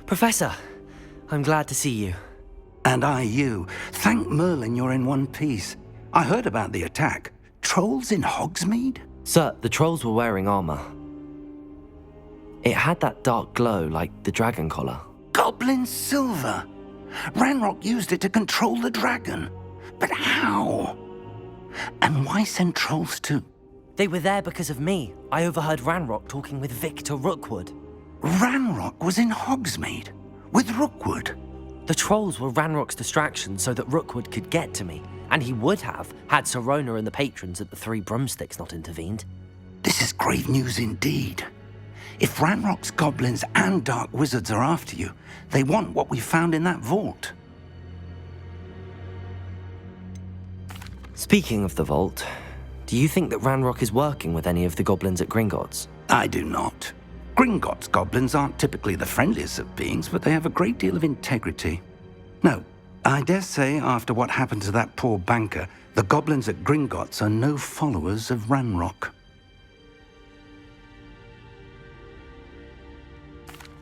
Professor, I'm glad to see you. And I you. Thank Merlin you're in one piece. I heard about the attack. Trolls in Hogsmeade? Sir, the trolls were wearing armor. It had that dark glow like the dragon collar. Goblin silver! Ranrock used it to control the dragon. But how? And why send trolls too? They were there because of me. I overheard Ranrock talking with Victor Rookwood. Ranrock was in Hogsmeade? With Rookwood? The trolls were Ranrock's distraction so that Rookwood could get to me. And he would have, had Sirona and the patrons at the Three Broomsticks not intervened. This is grave news indeed. If Ranrock's goblins and dark wizards are after you, they want what we found in that vault. Speaking of the vault, do you think that Ranrock is working with any of the goblins at Gringotts? I do not. Gringotts goblins aren't typically the friendliest of beings, but they have a great deal of integrity. No, I dare say after what happened to that poor banker, the goblins at Gringotts are no followers of Ranrock.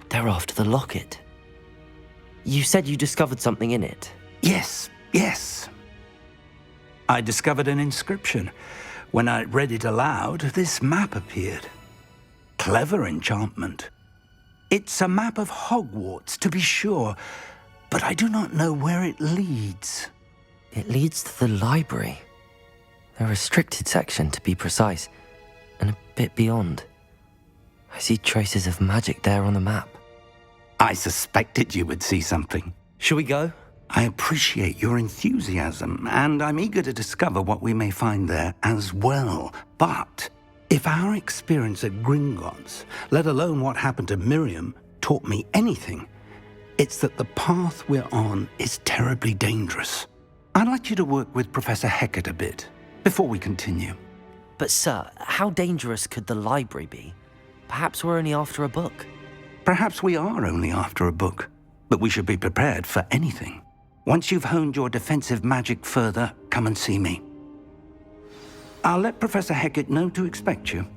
They're after the locket. You said you discovered something in it. Yes. I discovered an inscription. When I read it aloud, this map appeared. Clever enchantment. It's a map of Hogwarts, to be sure, but I do not know where it leads. It leads to the library. The restricted section, to be precise, and a bit beyond. I see traces of magic there on the map. I suspected you would see something. Shall we go? I appreciate your enthusiasm, and I'm eager to discover what we may find there as well. But if our experience at Gringotts, let alone what happened to Miriam, taught me anything, it's that the path we're on is terribly dangerous. I'd like you to work with Professor Hecat a bit before we continue. But sir, how dangerous could the library be? Perhaps we're only after a book. Perhaps we are only after a book, but we should be prepared for anything. Once you've honed your defensive magic further, come and see me. I'll let Professor Hecat know to expect you.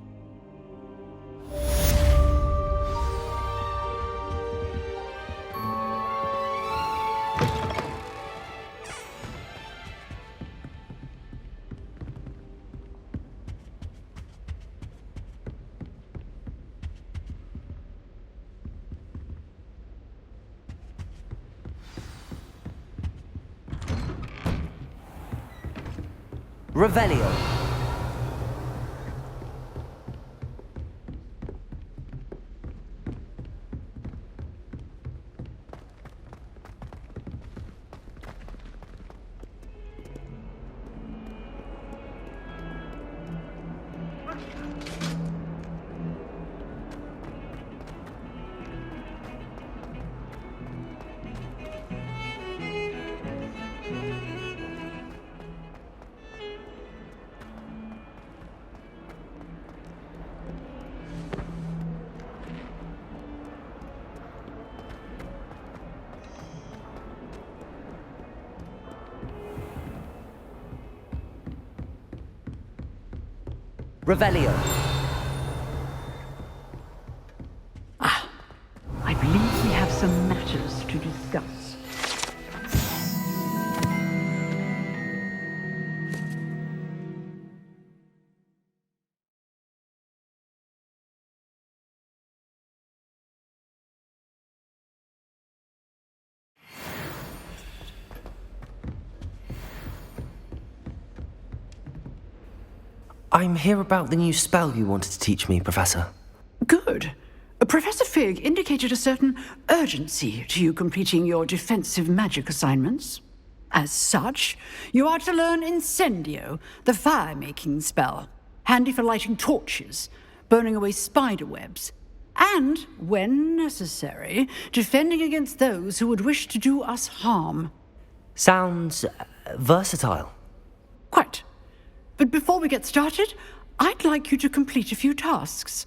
Revelio. Revelio. I believe we have some matters to discuss. I'm here about the new spell you wanted to teach me, Professor. Good. Professor Fig indicated a certain urgency to you completing your defensive magic assignments. As such, you are to learn Incendio, the fire-making spell, handy for lighting torches, burning away spider webs, and, when necessary, defending against those who would wish to do us harm. Sounds versatile. Quite. But before we get started, I'd like you to complete a few tasks.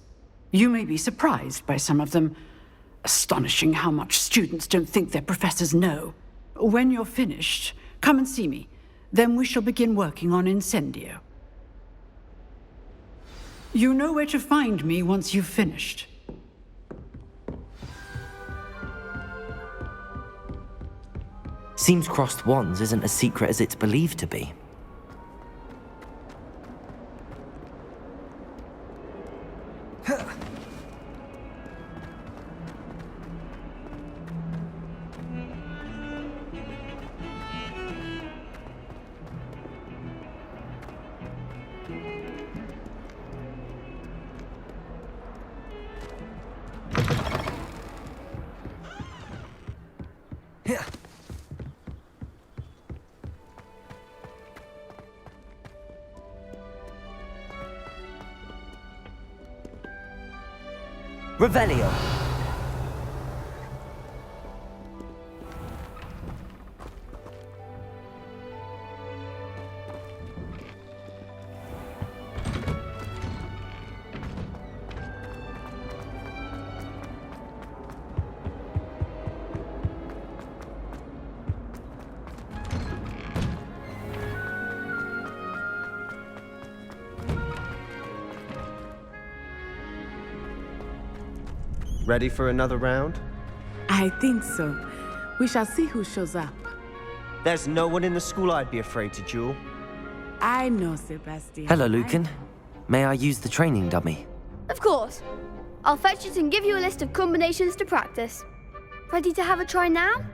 You may be surprised by some of them. Astonishing how much students don't think their professors know. When you're finished, come and see me. Then we shall begin working on Incendio. You know where to find me once you've finished. Seems crossed wands isn't as secret as it's believed to be. Revelio. Ready for another round? I think so. We shall see who shows up. There's no one in the school I'd be afraid to duel. I know, Sebastian. Hello, Lucan. May I use the training dummy? Of course. I'll fetch it and give you a list of combinations to practice. Ready to have a try now?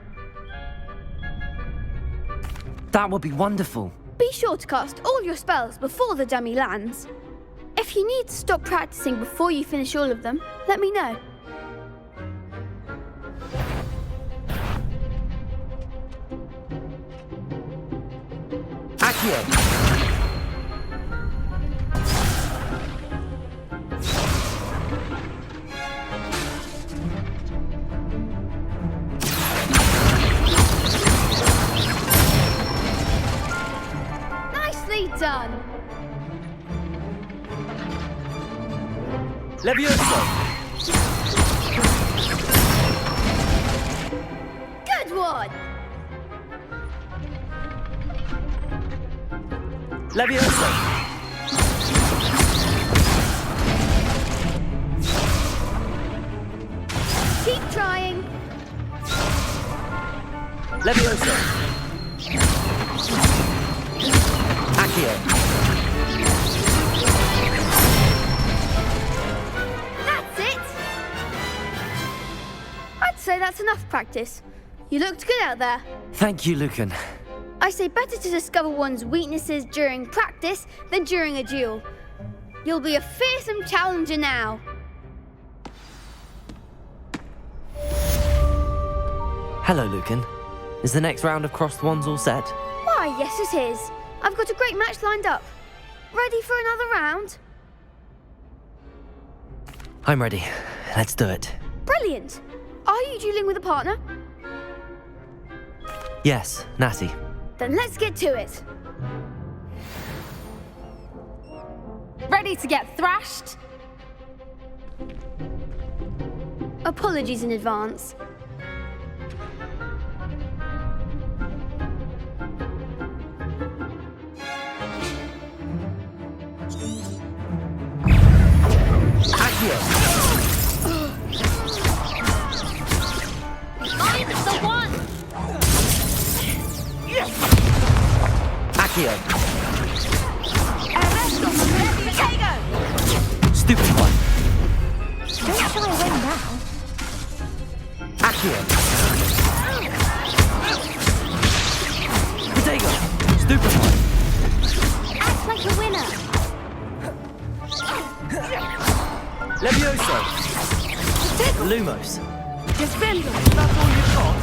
That would be wonderful. Be sure to cast all your spells before the dummy lands. If you need to stop practicing before you finish all of them, let me know. Accio! Nicely done! Levioso! Good one! Levioso! Keep trying! Levioso! Accio! That's it! I'd say that's enough practice. You looked good out there. Thank you, Lucan. I say better to discover one's weaknesses during practice than during a duel. You'll be a fearsome challenger now. Hello, Lucan. Is the next round of crossed wands all set? Why, yes it is. I've got a great match lined up. Ready for another round? I'm ready. Let's do it. Brilliant. Are you dueling with a partner? Yes, Natty. Then let's get to it. Ready to get thrashed? Apologies in advance. Accio! I'm the one! Accio! Arresto! Potato! Stupid one! Don't shy away now. Accio! Potato! Stupid one! Act like a winner. Levioso! Lumos! Defender, that's all you've got.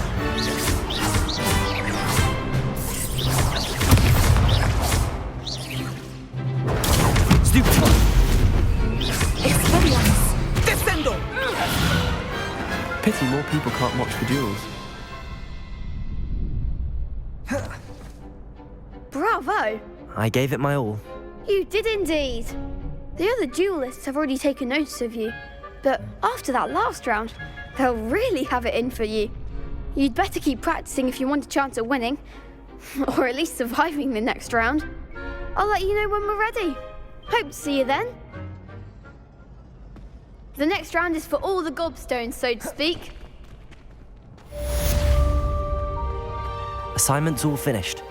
Stupid one! Experience. Defender! Pity more people can't watch the duels. Bravo! I gave it my all. You did indeed. The other duelists have already taken notice of you, but after that last round, they'll really have it in for you. You'd better keep practicing if you want a chance at winning, or at least surviving the next round. I'll let you know when we're ready. Hope to see you then. The next round is for all the gobstones, so to speak. Assignment's all finished.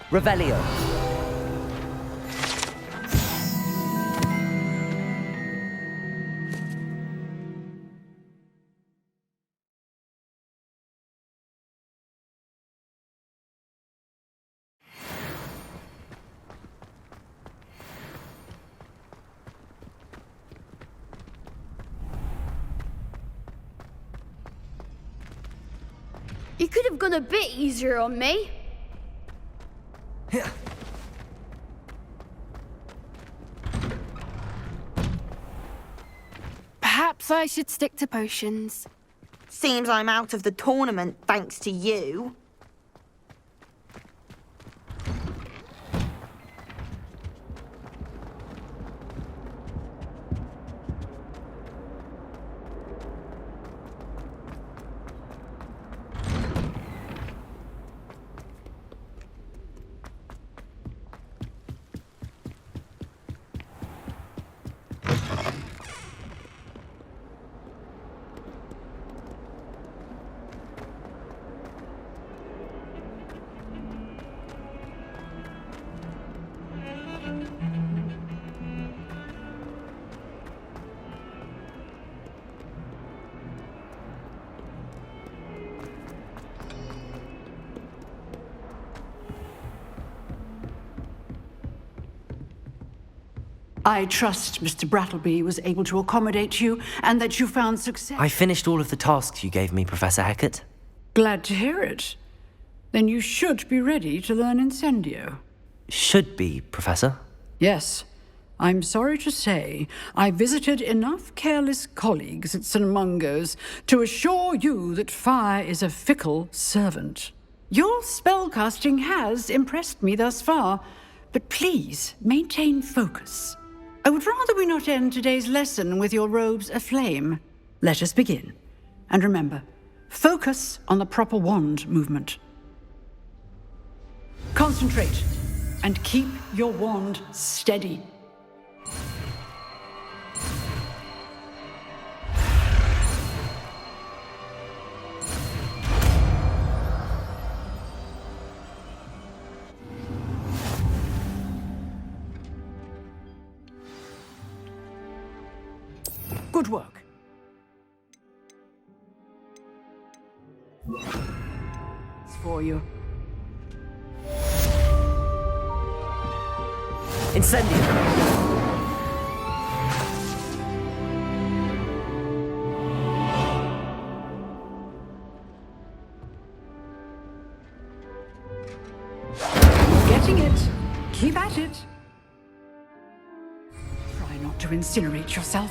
Revelio. You could have gone a bit easier on me. Perhaps I should stick to potions. Seems I'm out of the tournament thanks to you. I trust Mr. Brattleby was able to accommodate you and that you found success. I finished all of the tasks you gave me, Professor Hecat. Glad to hear it. Then you should be ready to learn Incendio. Should be, Professor. Yes. I'm sorry to say, I visited enough careless colleagues at St. Mungo's to assure you that fire is a fickle servant. Your spellcasting has impressed me thus far, but please maintain focus. I would rather we not end today's lesson with your robes aflame. Let us begin. And remember, focus on the proper wand movement. Concentrate and keep your wand steady. Good work. It's for you. Incendio! Getting it. Keep at it. Try not to incinerate yourself.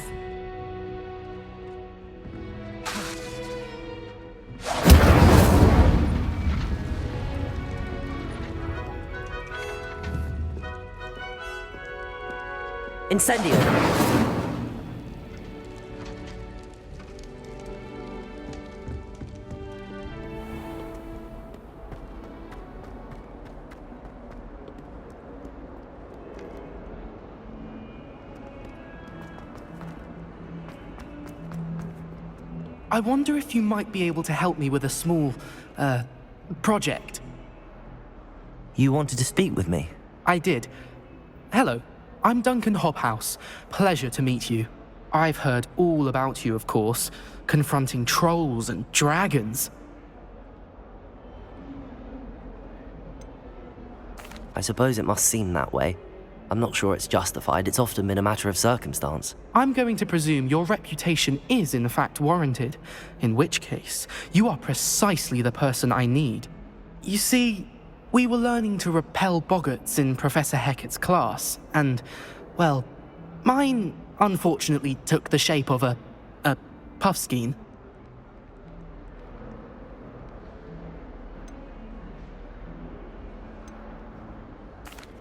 Incendio! I wonder if you might be able to help me with a small, project. You wanted to speak with me? I did. Hello, I'm Duncan Hobhouse. Pleasure to meet you. I've heard all about you, of course, confronting trolls and dragons. I suppose it must seem that way. I'm not sure it's justified. It's often been a matter of circumstance. I'm going to presume your reputation is in fact warranted, in which case, you are precisely the person I need. You see, we were learning to repel boggarts in Professor Hecat's class, and, well, mine unfortunately took the shape of a puffskein.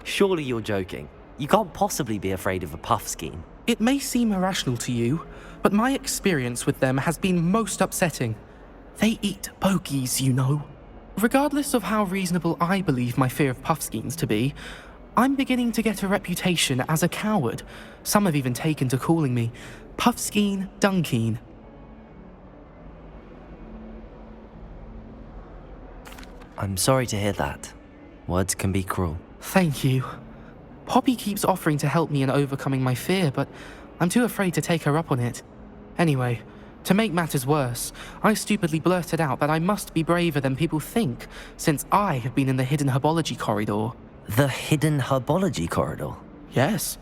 Surely you're joking. You can't possibly be afraid of a puffskein. It may seem irrational to you, but my experience with them has been most upsetting. They eat bogies, you know. Regardless of how reasonable I believe my fear of puffskeins to be, I'm beginning to get a reputation as a coward. Some have even taken to calling me Puffskeen Dunkeen. I'm sorry to hear that. Words can be cruel. Thank you. Poppy keeps offering to help me in overcoming my fear, but I'm too afraid to take her up on it. Anyway, to make matters worse, I stupidly blurted out that I must be braver than people think, since I have been in the hidden herbology corridor. The hidden herbology corridor? Yes.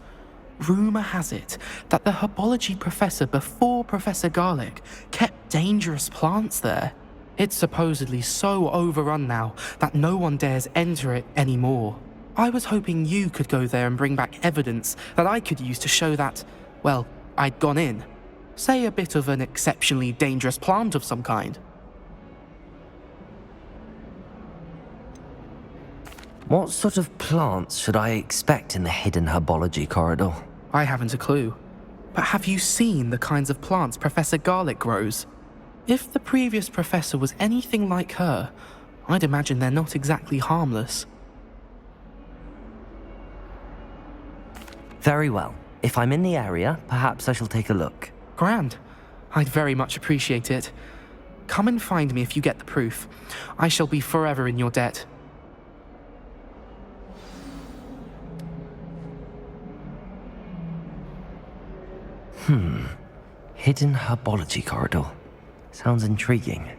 Rumour has it that the herbology professor before Professor Garlic kept dangerous plants there. It's supposedly so overrun now that no one dares enter it anymore. I was hoping you could go there and bring back evidence that I could use to show that, well, I'd gone in. Say a bit of an exceptionally dangerous plant of some kind. What sort of plants should I expect in the hidden herbology corridor? I haven't a clue. But have you seen the kinds of plants Professor Garlic grows? If the previous professor was anything like her, I'd imagine they're not exactly harmless. Very well. If I'm in the area, perhaps I shall take a look. Grand. I'd very much appreciate it. Come and find me if you get the proof. I shall be forever in your debt. Hidden herbology corridor. Sounds intriguing.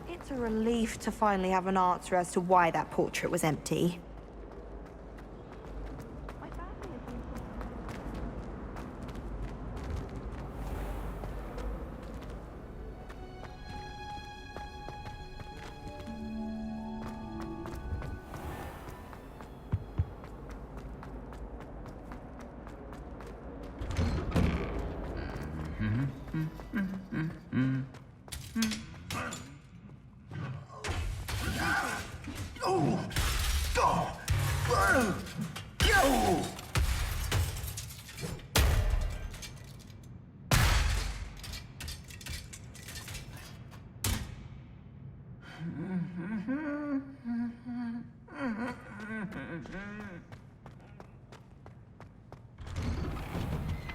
It's a relief to finally have an answer as to why that portrait was empty.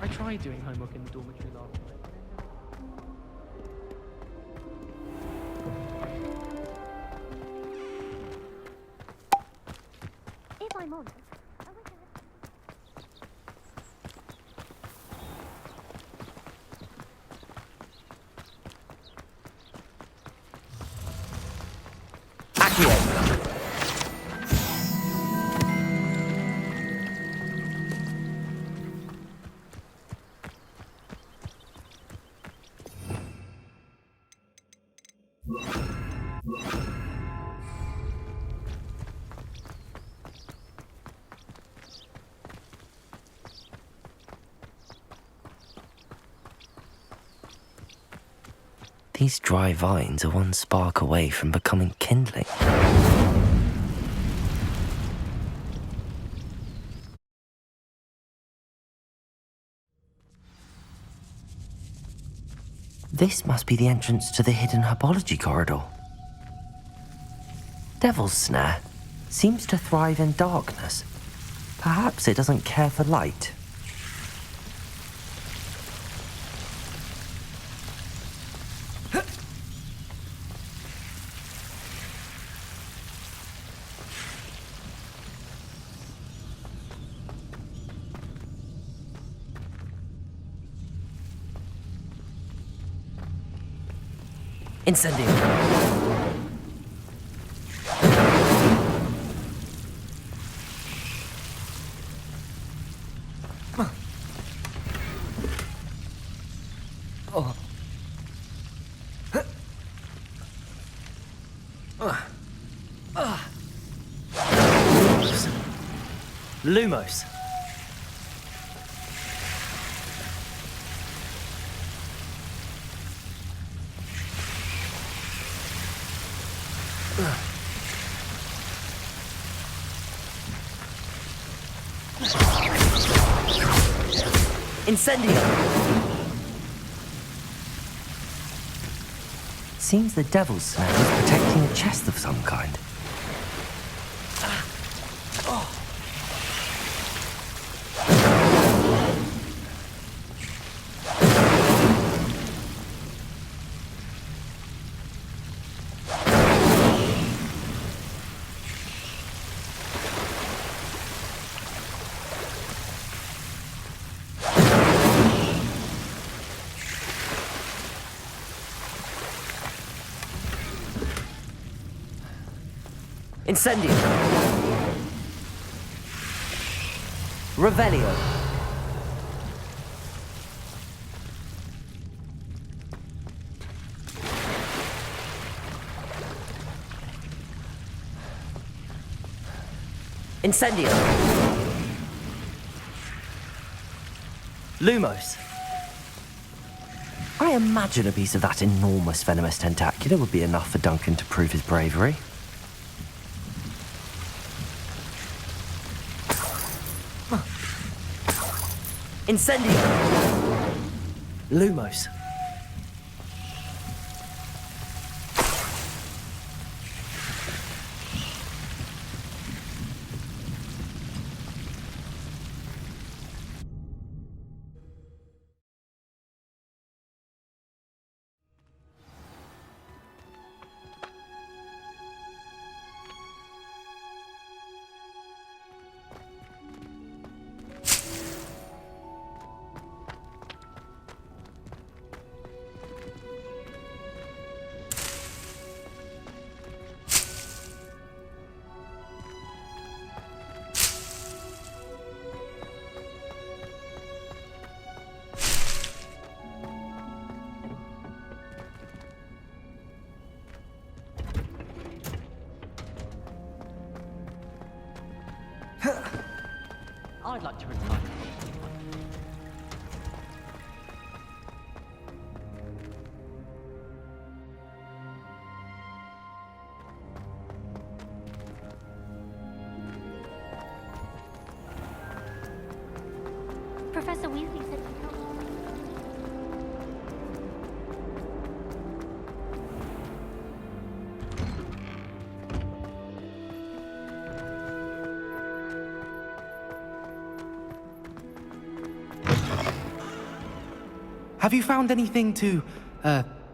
I tried doing homework in the dormitory last night. If I'm honest, These dry vines are one spark away from becoming kindling. This must be the entrance to the hidden herbology corridor. Devil's Snare seems to thrive in darkness. Perhaps it doesn't care for light. Incendio. Lumos. Incendio! Seems the Devil's Snare is protecting a chest of some kind. Incendio. Revelio. Incendio. Lumos. I imagine a piece of that enormous venomous tentacular would be enough for Duncan to prove his bravery. Incendio. Lumos. I'd like to retire. Professor Weasley said to come. Have you found anything to,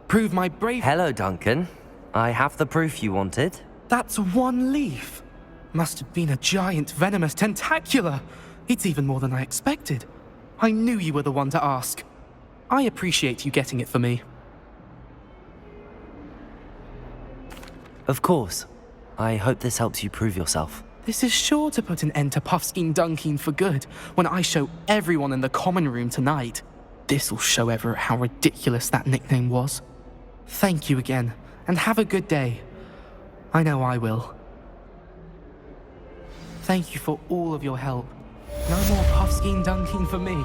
prove my bravery? Hello, Duncan. I have the proof you wanted. That's one leaf. Must have been a giant venomous tentacular. It's even more than I expected. I knew you were the one to ask. I appreciate you getting it for me. Of course. I hope this helps you prove yourself. This is sure to put an end to Puffskein Dunkeen for good when I show everyone in the common room tonight. This'll show Everett how ridiculous that nickname was. Thank you again, and have a good day. I know I will. Thank you for all of your help. No more Puffskein Dunkeen for me.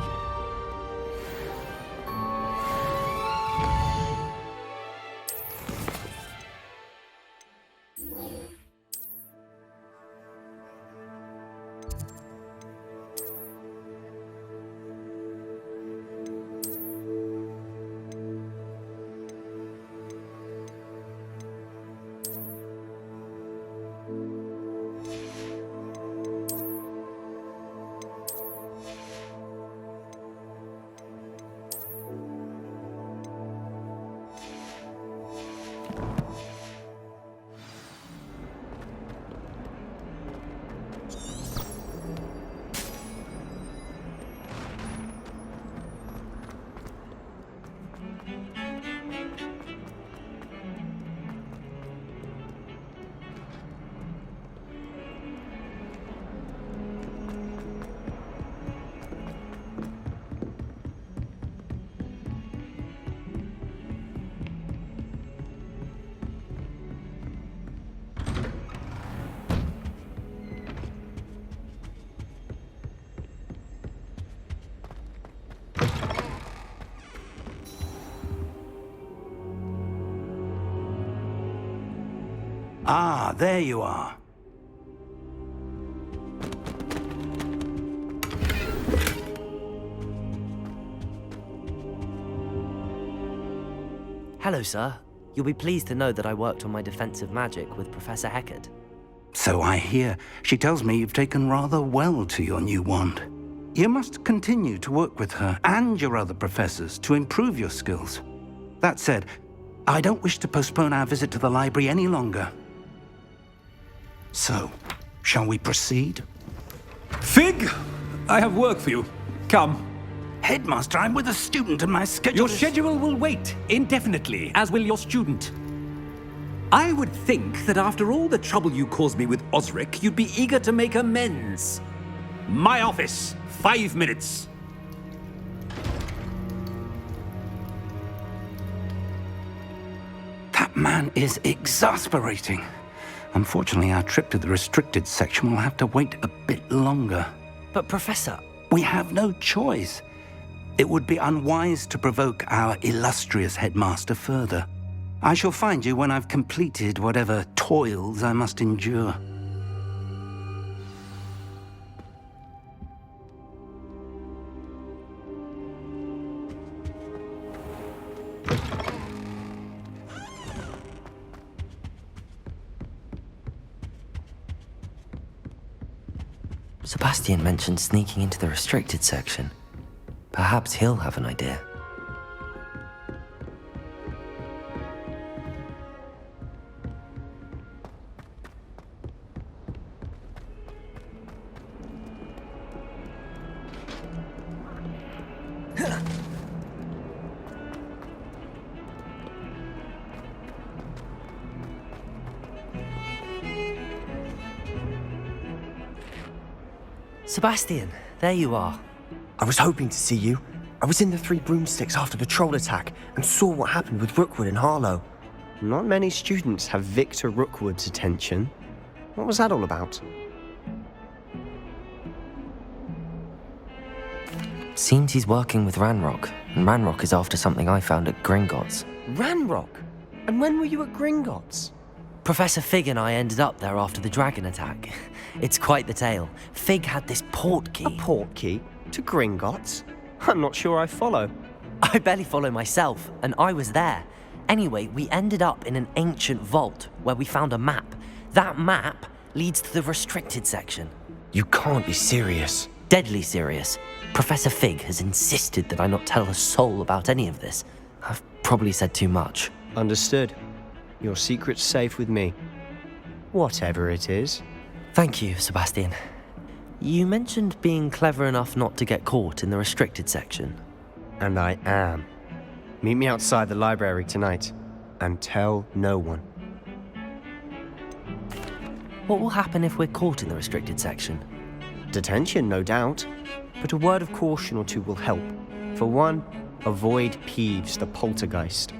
Ah, there you are. Hello, sir. You'll be pleased to know that I worked on my defensive magic with Professor Heckard. So I hear. She tells me you've taken rather well to your new wand. You must continue to work with her and your other professors to improve your skills. That said, I don't wish to postpone our visit to the library any longer. So, shall we proceed? Fig, I have work for you. Come. Headmaster, I'm with a student and my schedule Your schedule will wait indefinitely, as will your student. I would think that after all the trouble you caused me with Osric, you'd be eager to make amends. My office, 5 minutes. That man is exasperating. Unfortunately, our trip to the restricted section will have to wait a bit longer. But Professor... We have no choice. It would be unwise to provoke our illustrious headmaster further. I shall find you when I've completed whatever toils I must endure. Sebastian mentioned sneaking into the restricted section. Perhaps he'll have an idea. Sebastian, there you are. I was hoping to see you. I was in the Three Broomsticks after the troll attack and saw what happened with Rookwood and Harlow. Not many students have Victor Rookwood's attention. What was that all about? Seems he's working with Ranrock, and Ranrock is after something I found at Gringotts. Ranrock? And when were you at Gringotts? Professor Fig and I ended up there after the dragon attack. It's quite the tale. Fig had this port key. A port key? To Gringotts? I'm not sure I follow. I barely follow myself, and I was there. Anyway, we ended up in an ancient vault where we found a map. That map leads to the restricted section. You can't be serious. Deadly serious. Professor Fig has insisted that I not tell a soul about any of this. I've probably said too much. Understood. Your secret's safe with me. Whatever it is. Thank you, Sebastian. You mentioned being clever enough not to get caught in the restricted section. And I am. Meet me outside the library tonight, and tell no one. What will happen if we're caught in the restricted section? Detention, no doubt. But a word of caution or two will help. For one, avoid Peeves the poltergeist.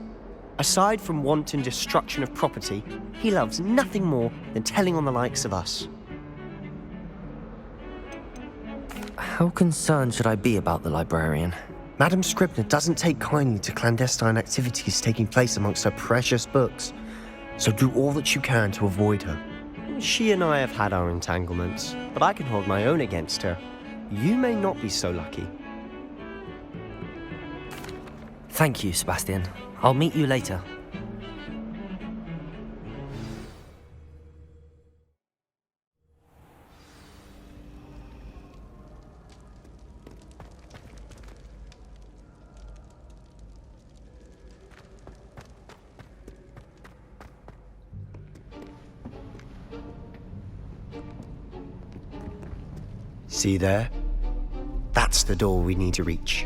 Aside from wanton destruction of property, he loves nothing more than telling on the likes of us. How concerned should I be about the librarian? Madam Scribner doesn't take kindly to clandestine activities taking place amongst her precious books, so do all that you can to avoid her. She and I have had our entanglements, but I can hold my own against her. You may not be so lucky. Thank you, Sebastian. I'll meet you later. See there? That's the door we need to reach.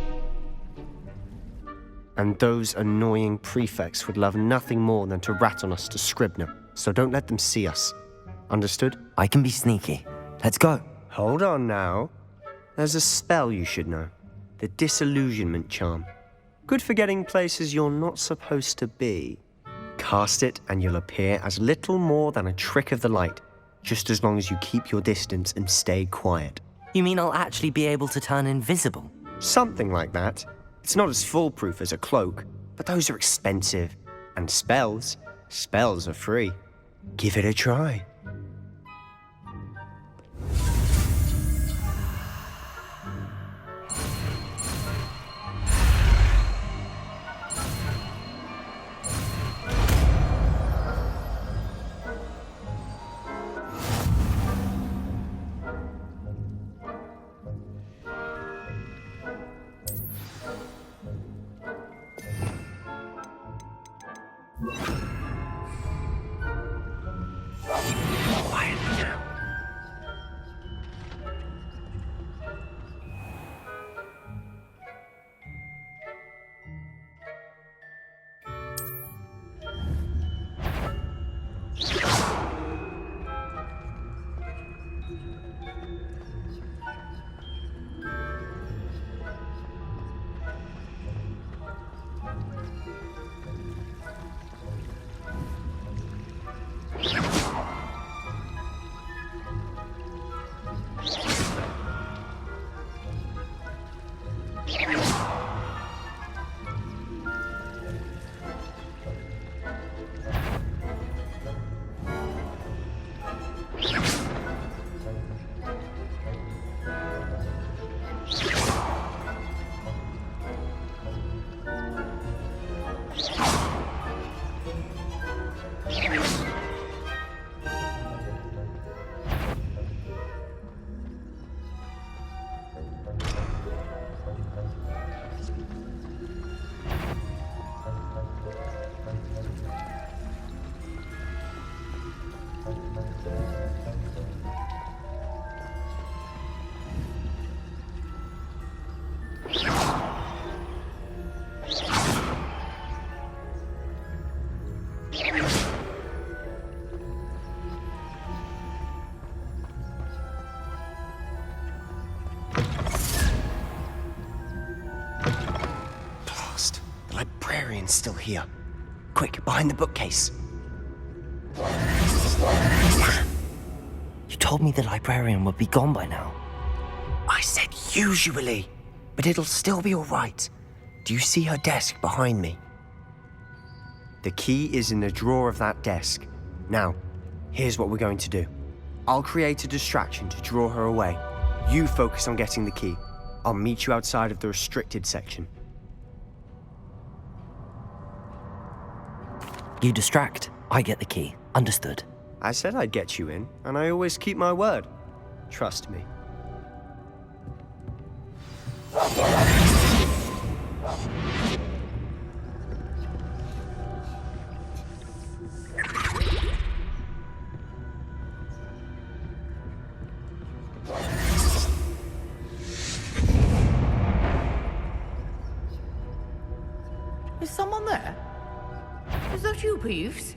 And those annoying prefects would love nothing more than to rat on us to Scribner, so don't let them see us. Understood? I can be sneaky. Let's go. Hold on now. There's a spell you should know. The Disillusionment Charm. Good for getting places you're not supposed to be. Cast it and you'll appear as little more than a trick of the light, just as long as you keep your distance and stay quiet. You mean I'll actually be able to turn invisible? Something like that. It's not as foolproof as a cloak, but those are expensive. And spells are free. Give it a try. librarian's still here. Quick, behind the bookcase. You told me the librarian would be gone by now. I said usually, but it'll still be all right. Do you see her desk behind me? The key is in the drawer of that desk. Now, here's what we're going to do. I'll create a distraction to draw her away. You focus on getting the key. I'll meet you outside of the restricted section. You distract, I get the key. Understood. I said I'd get you in, and I always keep my word. Trust me. Is someone there? Is that you, Peeves?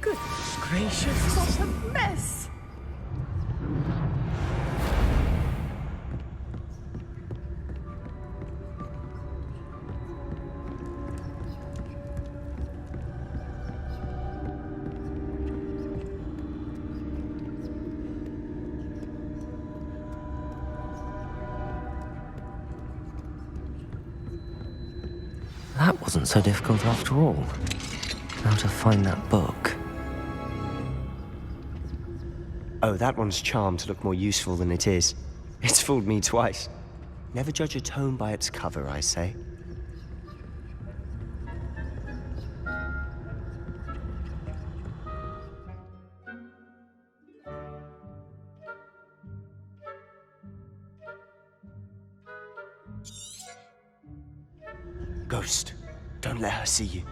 Goodness gracious, what a mess! That wasn't so difficult after all. Now to find that book. Oh, that one's charmed to look more useful than it is. It's fooled me twice. Never judge a tome by its cover, I say. Ghost, don't let her see you.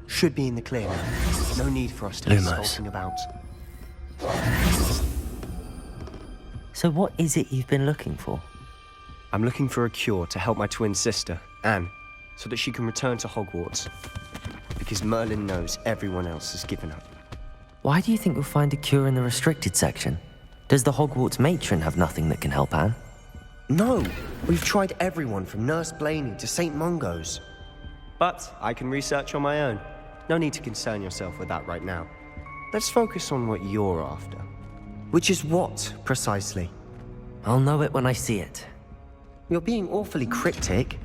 Should be in the clear now. No need for us to be skulking about. So what is it you've been looking for? I'm looking for a cure to help my twin sister, Anne, so that she can return to Hogwarts. Because Merlin knows everyone else has given up. Why do you think you'll find a cure in the restricted section? Does the Hogwarts matron have nothing that can help Anne? No! We've tried everyone from Nurse Blaney to St. Mungo's. But I can research on my own. No need to concern yourself with that right now. Let's focus on what you're after. Which is what, precisely? I'll know it when I see it. You're being awfully cryptic.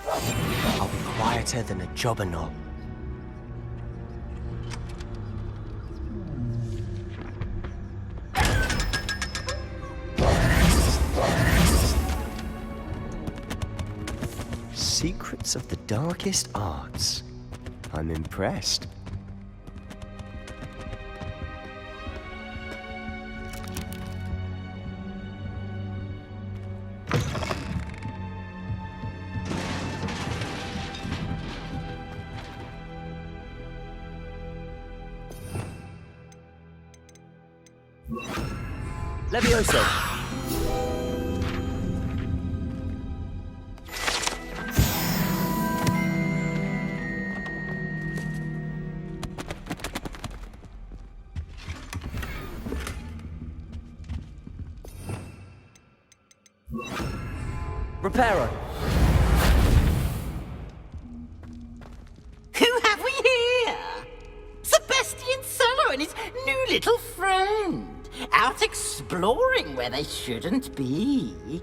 I'll be quieter than a jobberknoll. Secrets of the darkest arts. I'm impressed. Levioso! Reparo! Who have we here? Sebastian Solo and his new little friend, out exploring where they shouldn't be.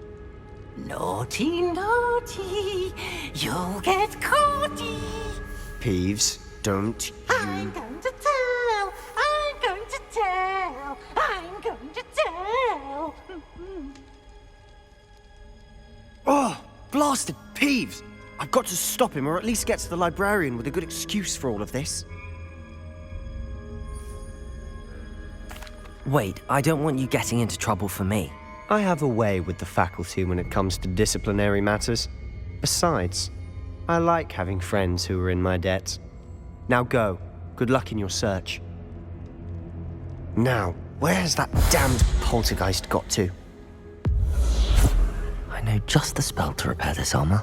Naughty, naughty, you'll get caughty. Peeves, don't you... I'm going to tell, I'm going to tell, I'm going to tell. Oh, blasted Peeves! I've got to stop him, or at least get to the librarian with a good excuse for all of this. Wait, I don't want you getting into trouble for me. I have a way with the faculty when it comes to disciplinary matters. Besides, I like having friends who are in my debt. Now go. Good luck in your search. Now, where has that damned poltergeist got to? I know just the spell to repair this armor.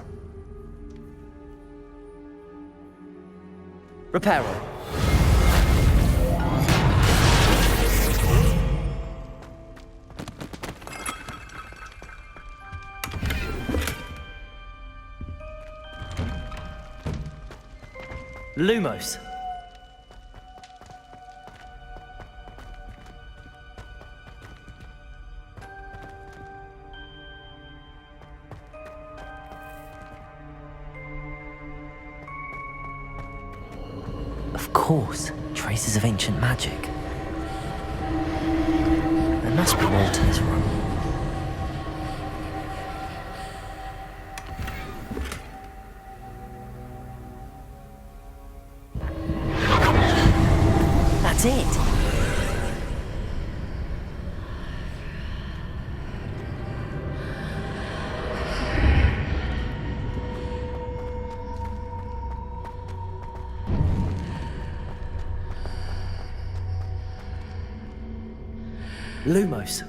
Reparo. Lumos. Of course, traces of ancient magic. There must be more to this room. That's it. Lumos.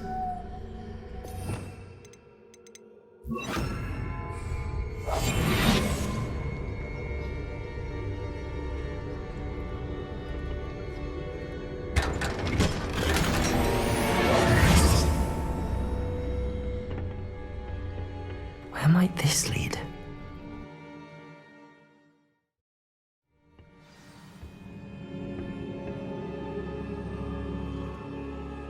Where might this lead?